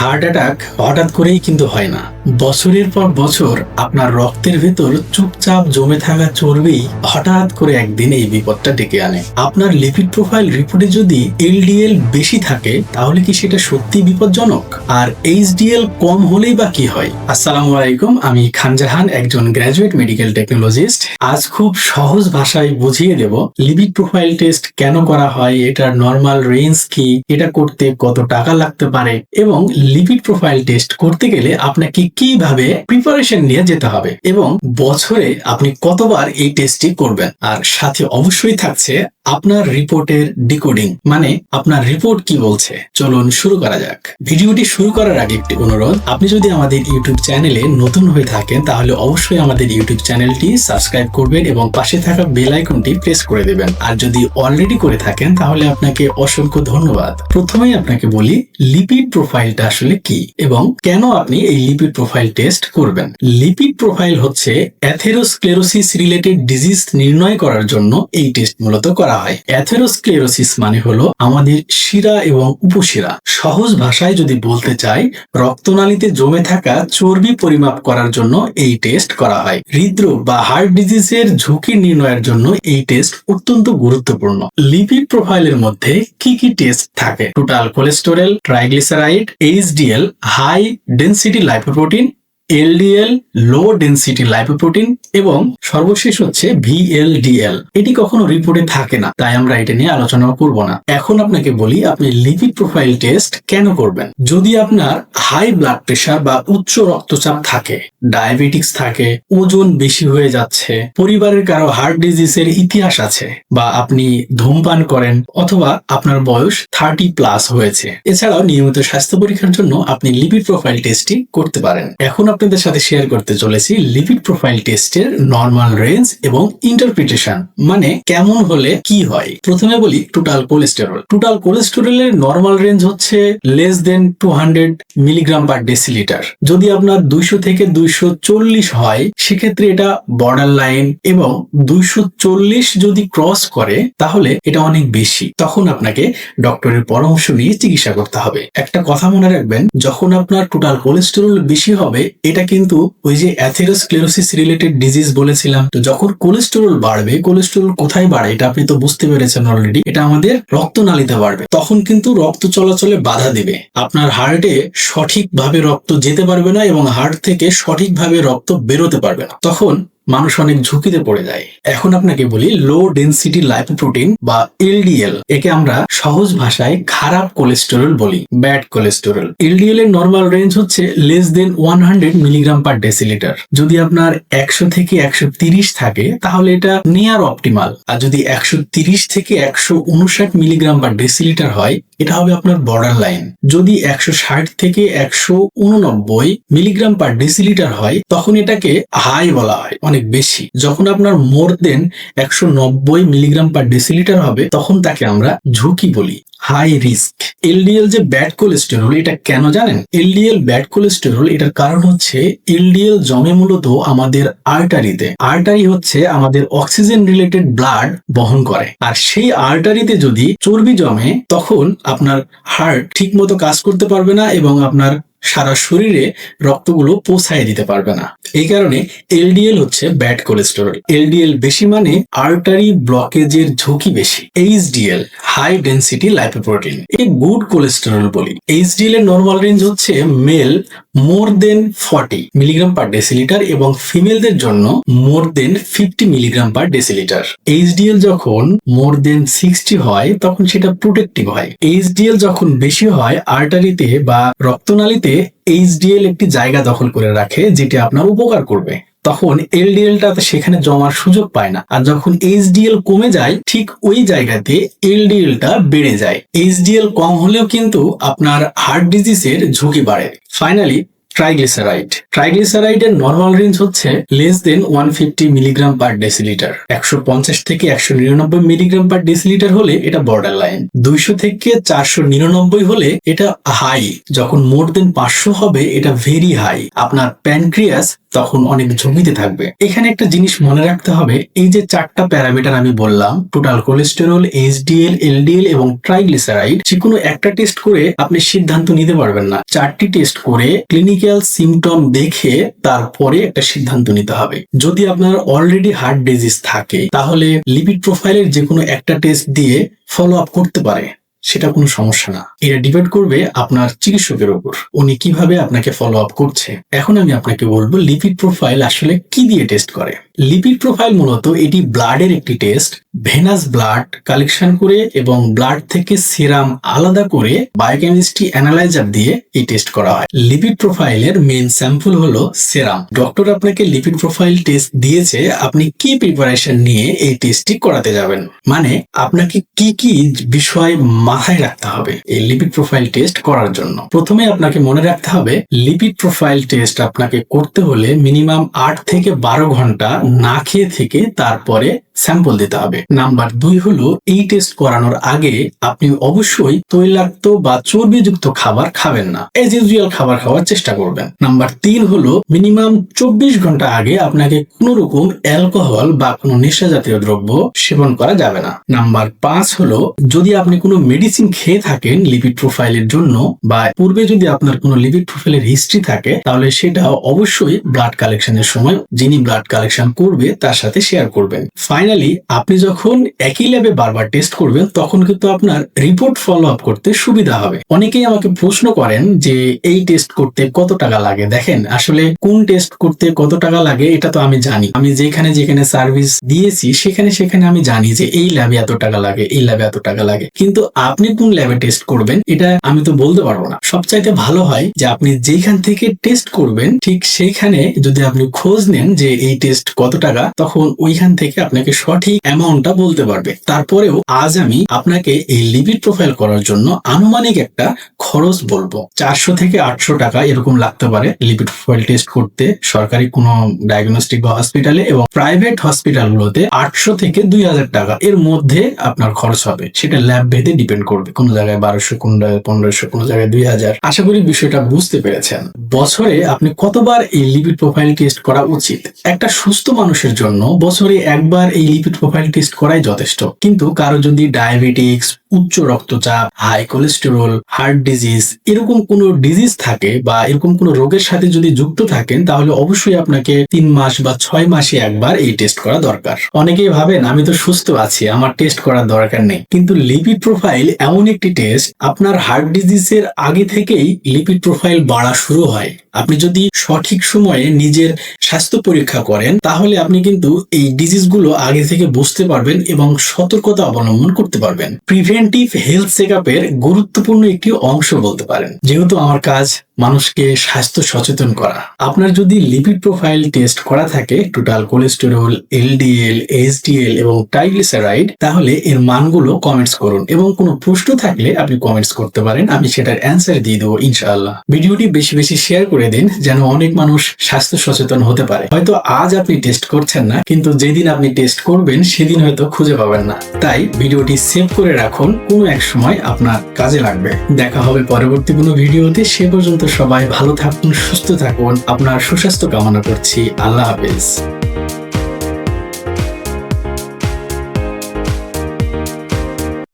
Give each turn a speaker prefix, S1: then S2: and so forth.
S1: Heart attack হঠাৎ করেই কিন্তু হয় না। বছরের পর বছর আপনার রক্তের ভেতর চুপচাপ জমে থাকা চর্বি হঠাৎ করে একদিন এই বিপদটা ডেকে আনে। আপনার লিপিড প্রোফাইল রিপোর্টে যদি এলডিএল বেশি থাকে তাহলে কি সেটা সত্যি বিপজ্জনক? আর এইচডিএল কম হলেই বা কি হয়? আসসালামু আলাইকুম, আমি খান জাহান, একজন গ্র্যাজুয়েট মেডিকেল টেকনোলজিস্ট। আজ খুব সহজ ভাষায় বুঝিয়ে দেব লিপিড প্রোফাইল টেস্ট কেন করা হয়, এটার নর্মাল রেঞ্জ কি, এটা করতে কত টাকা লাগতে পারে, এবং লিপিড প্রোফাইল টেস্ট করতে গেলে আপনাকে কিভাবে প্রিপারেশন নিয়ে যেতে হবে, এবং বছরে আপনি কতবার এই টেস্টটি করবেন। আর সাথে অবশ্যই থাকছে আপনার রিপোর্টের ডিকোডিং, মানে আপনার রিপোর্ট কি বলছে। চলুন শুরু করা যাক। ভিডিওটি শুরু করার আগে একটি অনুরোধ, আপনি যদি আমাদের ইউটিউব চ্যানেলে নতুন হয়ে থাকেন তাহলে অবশ্যই আমাদের ইউটিউব চ্যানেলটি সাবস্ক্রাইব করবেন এবং পাশে থাকা বেল আইকনটি প্রেস করে দেবেন। আর যদি অলরেডি করে থাকেন তাহলে আপনাকে অসংখ্য ধন্যবাদ। প্রথমেই আপনাকে বলি লিপিড প্রোফাইলটা আসলে কি এবং কেন আপনি এই লিপিড প্রোফাইল টেস্ট করবেন। লিপিড প্রোফাইল হচ্ছে অ্যাথেরোস্ক্লেরোসিস রিলেটেড ডিজিজ নির্ণয় করার জন্য এই টেস্ট মূলত করা হয়। অ্যাথেরোস্ক্লেরোসিস মানে হলো আমাদের শিরা এবং উপশিরা। সহজ ভাষায় যদি বলতে চাই, রক্তনালীতে জমে থাকা চর্বি পরিমাপ করার জন্য এই টেস্ট করা হয়। হৃদরোগ বা হার্ট ডিজিজের ঝুঁকি নির্ণয়ের জন্য এই টেস্ট অত্যন্ত গুরুত্বপূর্ণ। লিপিড প্রোফাইলের মধ্যে কি কি টেস্ট থাকে? Total cholesterol, triglyceride, HDL high density lipoprotein, LDL low density lipoprotein, এবং সর্বশেষ হচ্ছে ভিএলডিএল। এটি কখনো রিপোর্টে থাকে না, তাই আমরা এটা নিয়ে আলোচনা করব না। এখন আপনাকে বলি আপনি লিপিড প্রোফাইল টেস্ট কেন করবেন। যদি আপনার হাই ব্লাড প্রেশার বা উচ্চ রক্তচাপ থাকে, ডায়াবেটিক্স থাকে, ওজন বেশি হয়ে যাচ্ছে, পরিবারের কারো হার্ট ডিজিজের ইতিহাস আছে, বা আপনি ধূমপান করেন, অথবা আপনার বয়স 30+ হয়েছে, এছাড়াও নিয়মিত স্বাস্থ্য পরীক্ষার জন্য আপনি লিপিড প্রোফাইল টেস্টটি করতে পারেন। এখন আপনাদের সাথে শেয়ার করতে চলেছি লিপিড প্রোফাইল টেস্টের নরমাল রেঞ্জ এবং ইন্টারপ্রিটেশন, মানে কেমন হলে কি হয়। প্রথমে বলি টোটাল কোলেস্টেরল। টোটাল কোলেস্টেরলের নরমাল রেঞ্জ হচ্ছে লেস দেন 200 মিলিগ্রাম পার ডেসিলিটার। যদি আপনার 200 থেকে 240 হয় সেক্ষেত্রে এটা বর্ডার লাইন, এবং 240 যদি ক্রস করে তাহলে এটা অনেক বেশি। তখন আপনাকে ডক্টরের পরামর্শ নিয়ে চিকিৎসা করতে হবে। একটা কথা মনে রাখবেন, যখন আপনার টোটাল কোলেস্টেরল বেশি হবে, এটা কিন্তু ওই যে অ্যাথেরোস্ক্লেরোসিস রিলেটেড ডিজিজ বলেছিলাম, তো যখন কোলেস্টেরল বাড়বে, কোলেস্টেরল কোথায় বাড়ে এটা আপনি তো বুঝতে পেরেছেন অলরেডি, এটা আমাদের রক্তনালীতে বাড়বে। তখন কিন্তু রক্ত চলাচলে বাধা দিবে, আপনার হার্টে সঠিকভাবে রক্ত যেতে পারবে না এবং হার্ট থেকে সঠিকভাবে রক্ত বেরোতে পারবে না। তখন মানুষ অনেক ঝুঁকিতে পড়ে যায়। এখন আপনাকে বলি লো ডেনসিটি লাইপোপ্রোটিন বা এলডিএল, একে আমরা সহজ ভাষায় খারাপ কোলেস্টেরল বলি, ব্যাড কোলেস্টেরল। এলডিএল এর নরমাল রেঞ্জ হচ্ছে লেস দেন 100 মিলিগ্রাম পার ডেসিলিটার। যদি আপনার 100 থেকে 130 থাকে তাহলে এটা নিয়ার অপটিমাল, আর যদি 130 থেকে 159 মিলিগ্রাম পার ডেসিলিটার হয় এটা হবে আপনার বর্ডার লাইন। যদি 160 থেকে 189 মিলিগ্রাম পার ডেসিলিটার হয় তখন এটাকে হাই বলা হয়, অনেক বেশি। যখন আপনার মোর দেন 190 মিলিগ্রাম পার ডেসিলিটার হবে তখন তাকে আমরা ঝুঁকি বলি, হাই রিস্ক। এলডিএল যে ব্যাড কোলেস্টেরল, এটা কেন জানেন? এলডিএল ব্যাড কোলেস্টেরল, এটার কারণ হচ্ছে এলডিএল জমে মূলত আমাদের আর্টারিতে। আর্টারি হচ্ছে আমাদের অক্সিজেন রিলেটেড ব্লাড বহন করে, আর সেই আর্টারিতে যদি চর্বি জমে তখন আপনার হার্ট ঠিক মতো কাজ করতে পারবে না এবং আপনার সারা শরীরে রক্তগুলো পৌঁছায় দিতে পারবে না। এই কারণে এলডিএল হচ্ছে ব্যাড কোলেস্টেরল। এলডিএল বেশি মানে আর্টারি ব্লকেজের ঝুঁকি বেশি। এইচডিএল হাই ডেনসিটি লাইপোপ্রোটিন, এই গুড কোলেস্টেরল বলি। এইচডিএল এর নরমাল রেঞ্জ হচ্ছে মেল মোর দেন 40 মিলিগ্রাম পার ডেসিলিটার এবং ফিমেলদের জন্য মোর দেন 50 মিলিগ্রাম পার ডেসিলিটার। এইচডিএল যখন মোর দেন 60 হয় তখন সেটা প্রোটেক্টিভ হয়। এইচডিএল যখন বেশি হয় আর্টারিতে বা রক্তনালীতে এইচডিএল একটি জায়গা দখল করে রাখে যেটা আপনার উপকার করবে। তখন এলডিএলটা সেখানে জমার সুযোগ পায় না, আর যখন এইচডিএল কমে যায় ঠিক ওই জায়গাতে এলডিএলটা বেড়ে যায়। এইচডিএল কম হলেও কিন্তু আপনার হার্ট ডিজিজের ঝুঁকি বাড়ে। Finally triglyceride. ট্রাইগ্লিসারাইডের নর্মাল রেঞ্জ হচ্ছে less than 150 milligram per decilitre. 150 থেকে 199 মিলিগ্রাম পার ডেসিলিটার হলে এটা বর্ডার লাইন। 200 থেকে 499 হলে এটা হাই। যখন মোর দেন 500 হবে এটা ভেরি হাই। আপনার প্যানক্রিয়াস তখন অনেক ঝুঁকিতে থাকবে। এখানে একটা জিনিস মনে রাখতে হবে, এই যে 4টা প্যারামিটার আমি বললাম, টোটাল কোলেস্টেরল, এইচডিএল, এলডিএল এবং ট্রাইগ্লিসারাইড, যে কোনো একটা টেস্ট করে আপনি সিদ্ধান্ত নিতে পারবেন না। 4টি টেস্ট করে ক্লিনিক্যাল সিমটম দেখে তারপরে একটা সিদ্ধান্ত নিতে হবে। যদি আপনার অলরেডি হার্ট ডিজিজ থাকে তাহলে লিপিড প্রোফাইলের যে কোনো একটা টেস্ট দিয়ে ফলো আপ করতে পারে, সেটা কোনো সমস্যা না। এটা ডিপেন্ড করবে আপনার চিকিৎসকের উপর, উনি কিভাবে আপনাকে ফলো আপ করছে। এখন আমি আপনাকে বলবো লিপিড প্রোফাইল আসলে কি দিয়ে টেস্ট করে। লিপিড প্রোফাইল মূলত এটি ব্লাডের একটি টেস্ট। ভেনাস ব্লাড কালেকশন করে এবং ব্লাড থেকে সিরাম আলাদা করে বায়োকেমিস্ট্রি অ্যানালাইজার দিয়ে এই টেস্ট করা হয়। লিপিড প্রোফাইলের মেইন স্যাম্পল হলো সেরাম। ডক্টর আপনাকে লিপিড প্রোফাইল টেস্ট দিয়েছে, আপনি কি প্রিপারেশন নিয়ে এই টেস্টটি করাতে যাবেন, মানে আপনাকে কি কি বিষয় মাথায় রাখতে হবে এই লিপিড প্রোফাইল টেস্ট করার জন্য। প্রথমে আপনাকে মনে রাখতে হবে লিপিড প্রোফাইল টেস্ট আপনাকে করতে হলে মিনিমাম 8 থেকে 12 ঘন্টা না খেয়ে থেকে তারপরে স্যাম্পল দিতে হবে। নাম্বার 2 হলো এই টেস্ট করানোর আগে আপনি অবশ্যই তৈলাক্ত বা চর্বিযুক্ত খাবার খাবেন না, এজ ইউজুয়াল খাবার খাওয়ার চেষ্টা করবেন। নাম্বার 3 হলো মিনিমাম 24 ঘন্টা আগে আপনাকে কোনো রকম অ্যালকোহল বা কোনো নেশা জাতীয় দ্রব্য সেবন করা যাবে না। নাম্বার 5 হলো যদি আপনি কোনো মেডিসিন খেয়ে থাকেন লিপিড প্রোফাইলের জন্য বা পূর্বে যদি আপনার কোনো লিপিড প্রোফাইলের হিস্ট্রি থাকে তাহলে সেটা অবশ্যই ব্লাড কালেকশনের সময় যিনি ব্লাড কালেকশন করবে তার সাথে শেয়ার করবেন। ফাইনালি আপনি যখন একই ল্যাবে বারবার টেস্ট করবেন তখন কিন্তু আপনার রিপোর্ট ফলো আপ করতে সুবিধা হবে। অনেকেই আমাকে প্রশ্ন করেন যে এই টেস্ট করতে কত টাকা লাগে। দেখেন, আসলে কোন টেস্ট করতে কত টাকা লাগে এটা তো আমি জানি, আমি যেখানে যেখানে সার্ভিস দিয়েছি সেখানে আমি জানি যে এই ল্যাবে এত টাকা লাগে, এই ল্যাবে এত টাকা লাগে, কিন্তু আপনি কোন ল্যাবে টেস্ট করবেন এটা আমি তো বলতে পারবো না। সবচাইতে ভালো হয় যে আপনি যেখান থেকে টেস্ট করবেন ঠিক সেইখানে যদি আপনি খোঁজ নেন যে এই টেস্ট কত টাকা, তখন ওইখান থেকে আপনাকে সঠিক অ্যামাউন্টটা বলতে পারবে। তারপরেও আজ আমি আপনাকে এই লিপিড প্রোফাইল করার জন্য আনুমানিক একটা খরচ বলবো। 400 থেকে 800 টাকা এরকম লাগতে পারে লিপিড প্রোফাইল টেস্ট করতে সরকারি কোনো ডায়াগনস্টিক বা হসপিটালে, এবং প্রাইভেট হসপিটালগুলোতে 800 থেকে 2000 টাকা এর মধ্যে আপনার খরচ হবে। সেটা ল্যাব ভেদে ডিপেন্ড করবে, কোন জায়গায় 1200, কোন জায়গায় 1500, কোন জায়গায় 2000। আশা করি বিষয়টা বুঝতে পেরেছেন। বছরে আপনি কতবার এই লিপিড প্রোফাইল টেস্ট করা উচিত? একটা সুস্থ মানুষের জন্য বছরে একবার এই লিপিড প্রোফাইল টেস্ট করাই যথেষ্ট। কিন্তু কারো যদি ডায়াবেটিক্স, উচ্চ রক্তচাপ, হাই কোলেস্টেরল, হার্ট ডিজিজ এরকম কোনো ডিজিজ থাকে বা এরকম কোনো রোগের সাথে যদি যুক্ত থাকেন তাহলে অবশ্যই আপনাকে 3 মাস বা 6 মাসে একবার এই টেস্ট করা দরকার। অনেকেই ভাবেন আমি তো সুস্থ আছি, আমার টেস্ট করার দরকার নেই, কিন্তু লিপিড প্রোফাইল এমন একটি টেস্ট আপনার হার্ট ডিজিজের আগে থেকেই লিপিড প্রোফাইল বাড়া শুরু হয়। আপনি যদি সঠিক সময়ে নিজের স্বাস্থ্য পরীক্ষা করেন তাহলে আপনি কিন্তু এই ডিজিজগুলো আগে থেকে বুঝতে পারবেন এবং সতর্কতা অবলম্বন করতে পারবেন। প্রিভেন্টিভ হেলথ চেকআপের গুরুত্বপূর্ণ একটি অংশ বলতে পারেন। যেহেতু আমার কাজ মানুষকে স্বাস্থ্য সচেতন করা, আপনার যদি লিপিড প্রোফাইল টেস্ট করা থাকে টোটাল কোলেস্টেরল, এলডিএল, এইচডিএল এবং ট্রাইগ্লিসারাইড, তাহলে এর মানগুলো কমেন্টস করুন এবং কোনো প্রশ্ন থাকলে আপনি কমেন্টস করতে পারেন, আমি সেটার অ্যান্সার দিয়ে দেবো ইনশাআল্লাহ। ভিডিওটি বেশি বেশি শেয়ার করে দিন যেন অনেক মানুষ স্বাস্থ্য সচেতন হতে পারে। হয়তো আজ আপনি টেস্ট করছেন না, কিন্তু যেদিন আপনি টেস্ট করবেন সেদিন হয়তো খুঁজে পাবেন না। তাই ভিডিওটি সেভ করে রাখুন, কোনো এক সময় আপনার কাজে লাগবে। দেখা হবে পরবর্তী কোনো ভিডিওতে। সে পর্যন্ত সবাই ভালো থাকুন, সুস্থ থাকুন। আপনার সুস্বাস্থ্য কামনা করছি। আল্লাহ হাফেজ।